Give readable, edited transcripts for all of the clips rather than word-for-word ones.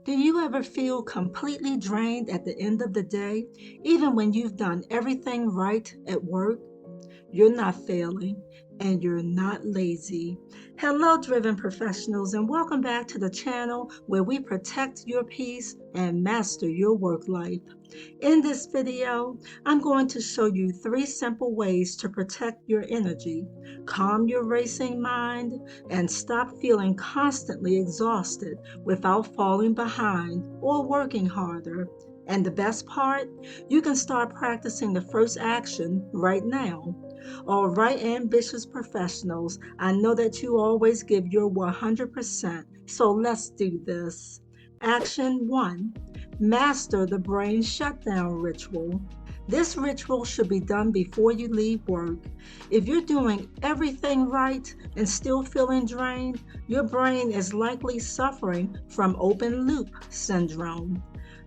Do you ever feel completely drained at the end of the day, even when you've done everything right at work? You're not failing and you're not lazy. Hello, driven professionals, and welcome back to the channel where we protect your peace and master your work life. In this video, I'm going to show you 3 simple ways to protect your energy, calm your racing mind, and stop feeling constantly exhausted without falling behind or working harder. And the best part, you can start practicing the first action right now. All right, ambitious professionals, I know that you always give your 100%, so let's do this. Action 1. Master the brain shutdown ritual. This ritual should be done before you leave work. If you're doing everything right and still feeling drained, your brain is likely suffering from open loop syndrome.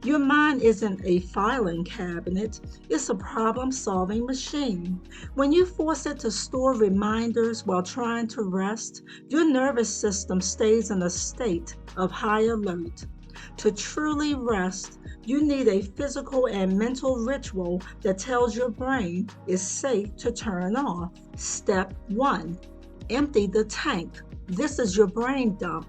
Your mind isn't a filing cabinet, it's a problem solving machine. When you force it to store reminders while trying to rest, your nervous system stays in a state of high alert. To truly rest, you need a physical and mental ritual that tells your brain it's safe to turn off. Step 1. Empty the tank. This is your brain dump.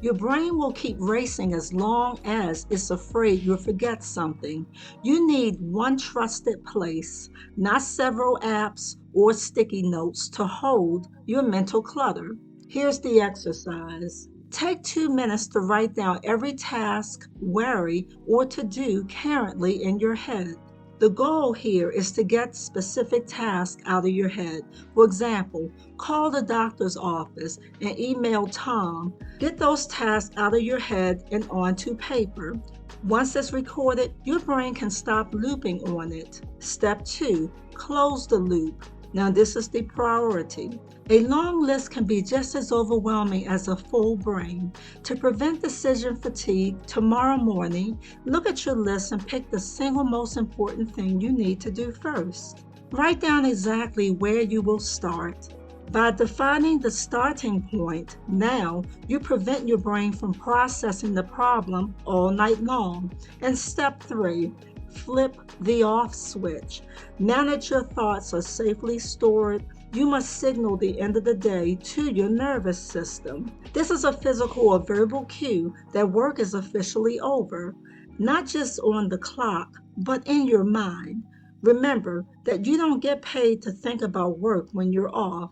Your brain will keep racing as long as it's afraid you'll forget something. You need one trusted place, not several apps or sticky notes to hold your mental clutter. Here's the exercise. Take 2 minutes to write down every task, worry, or to do currently in your head. The goal here is to get specific tasks out of your head. For example, call the doctor's office and email Tom. Get those tasks out of your head and onto paper. Once it's recorded, your brain can stop looping on it. Step 2. Close the loop. Now, this is the priority. A long list can be just as overwhelming as a full brain. To prevent decision fatigue, tomorrow morning, look at your list and pick the single most important thing you need to do first. Write down exactly where you will start. By defining the starting point, now you prevent your brain from processing the problem all night long. And step 3. Flip the off switch. Now that your thoughts are safely stored, you must signal the end of the day to your nervous system. This is a physical or verbal cue that work is officially over, not just on the clock, but in your mind. Remember that you don't get paid to think about work when you're off.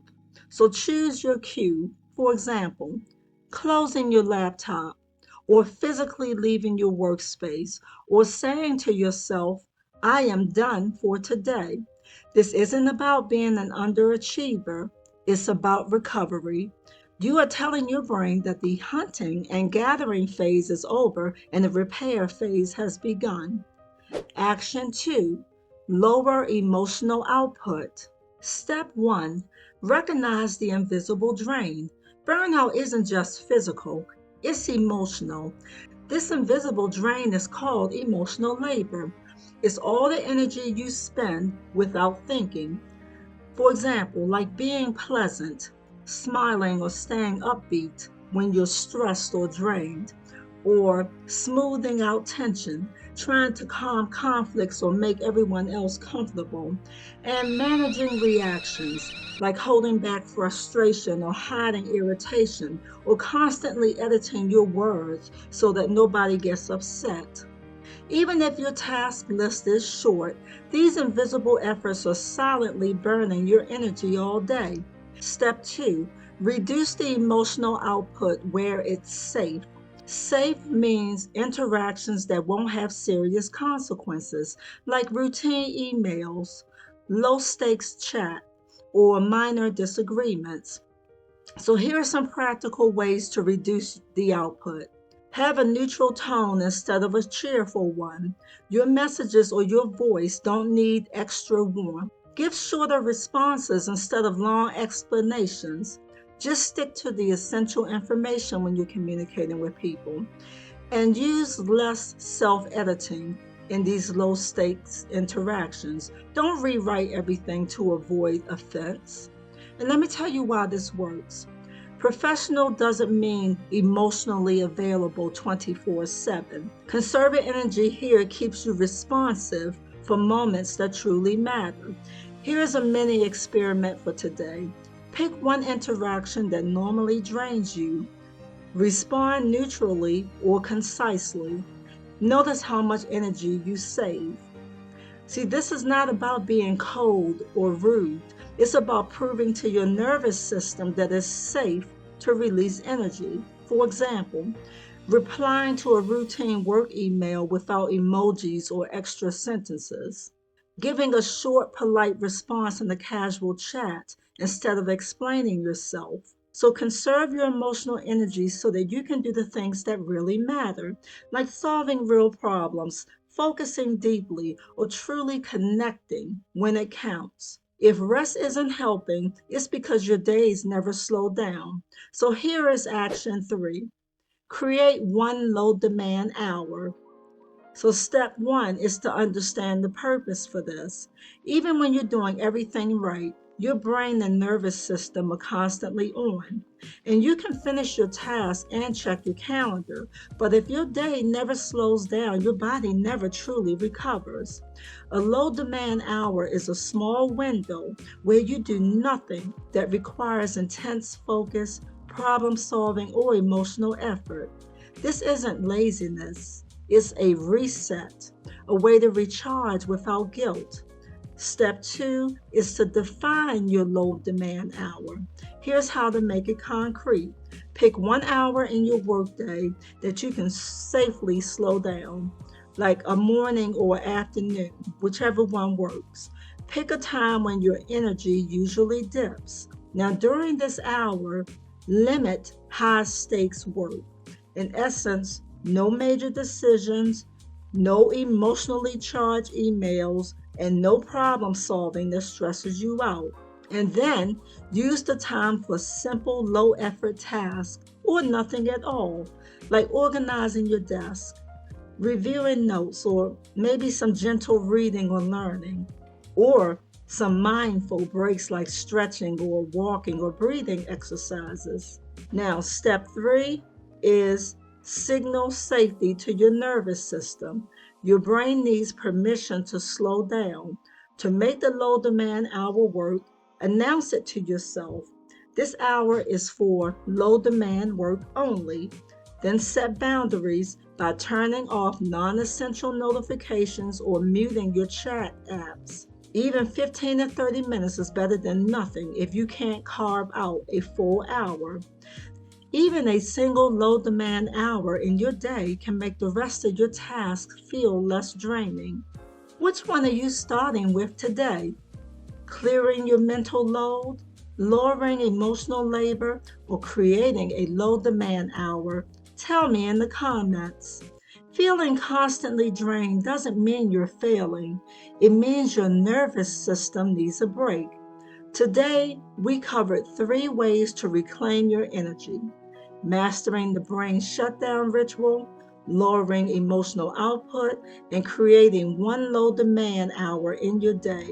So choose your cue. For example, closing your laptop, or physically leaving your workspace, or saying to yourself, I am done for today. This isn't about being an underachiever, it's about recovery. You are telling your brain that the hunting and gathering phase is over and the repair phase has begun. Action 2. Lower emotional output. Step 1. Recognize the invisible drain. Burnout isn't just physical, it's emotional. This invisible drain is called emotional labor. It's all the energy you spend without thinking. For example, like being pleasant, smiling, or staying upbeat when you're stressed or drained, or smoothing out tension, trying to calm conflicts or make everyone else comfortable, and managing reactions, like holding back frustration or hiding irritation, or constantly editing your words so that nobody gets upset. Even if your task list is short, these invisible efforts are silently burning your energy all day. Step 2. Reduce the emotional output where it's safe. Safe means interactions that won't have serious consequences, like routine emails, low stakes chat, or minor disagreements. So here are some practical ways to reduce the output. Have a neutral tone instead of a cheerful one. Your messages or your voice don't need extra warmth. Give shorter responses instead of long explanations. Just stick to the essential information when you're communicating with people. And use less self-editing in these low-stakes interactions. Don't rewrite everything to avoid offense. And let me tell you why this works. Professional doesn't mean emotionally available 24/7. Conserving energy here keeps you responsive for moments that truly matter. Here's a mini experiment for today. Pick one interaction that normally drains you. Respond neutrally or concisely. Notice how much energy you save. See, this is not about being cold or rude. It's about proving to your nervous system that it's safe to release energy. For example, replying to a routine work email without emojis or extra sentences. Giving a short, polite response in a casual chat instead of explaining yourself. So conserve your emotional energy so that you can do the things that really matter, like solving real problems, focusing deeply, or truly connecting when it counts. If rest isn't helping, it's because your days never slow down. So here is action 3. Create one low demand hour. So, step one is to understand the purpose for this. Even when you're doing everything right, your brain and nervous system are constantly on. And you can finish your task and check your calendar. But if your day never slows down, your body never truly recovers. A low demand hour is a small window where you do nothing that requires intense focus, problem solving, or emotional effort. This isn't laziness. It's a reset, a way to recharge without guilt. Step 2 is to define your low demand hour. Here's how to make it concrete. Pick 1 hour in your workday that you can safely slow down, like a morning or afternoon, whichever one works. Pick a time when your energy usually dips. Now, during this hour, limit high stakes work. In essence, no major decisions, no emotionally charged emails, and no problem solving that stresses you out. And then use the time for simple, low effort tasks or nothing at all, like organizing your desk, reviewing notes, or maybe some gentle reading or learning, or some mindful breaks like stretching or walking or breathing exercises. Now, step 3 is signal safety to your nervous system. Your brain needs permission to slow down. To make the low demand hour work, announce it to yourself. This hour is for low demand work only. Then set boundaries by turning off non essential notifications or muting your chat apps. Even 15 to 30 minutes is better than nothing if you can't carve out a full hour. Even a single low demand hour in your day can make the rest of your tasks feel less draining. Which one are you starting with today? Clearing your mental load, lowering emotional labor, or creating a low demand hour? Tell me in the comments. Feeling constantly drained doesn't mean you're failing. It means your nervous system needs a break. Today, we covered 3 ways to reclaim your energy: mastering the brain shutdown ritual, lowering emotional output, and creating one low demand hour in your day.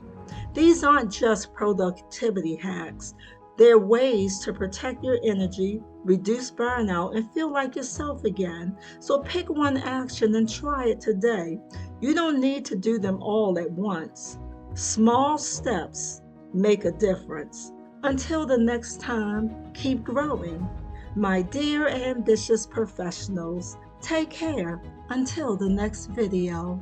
These aren't just productivity hacks, they're ways to protect your energy, reduce burnout, and feel like yourself again. So pick one action and try it today. You don't need to do them all at once. Small steps make a difference. Until the next time, keep growing. My dear ambitious professionals, take care until the next video.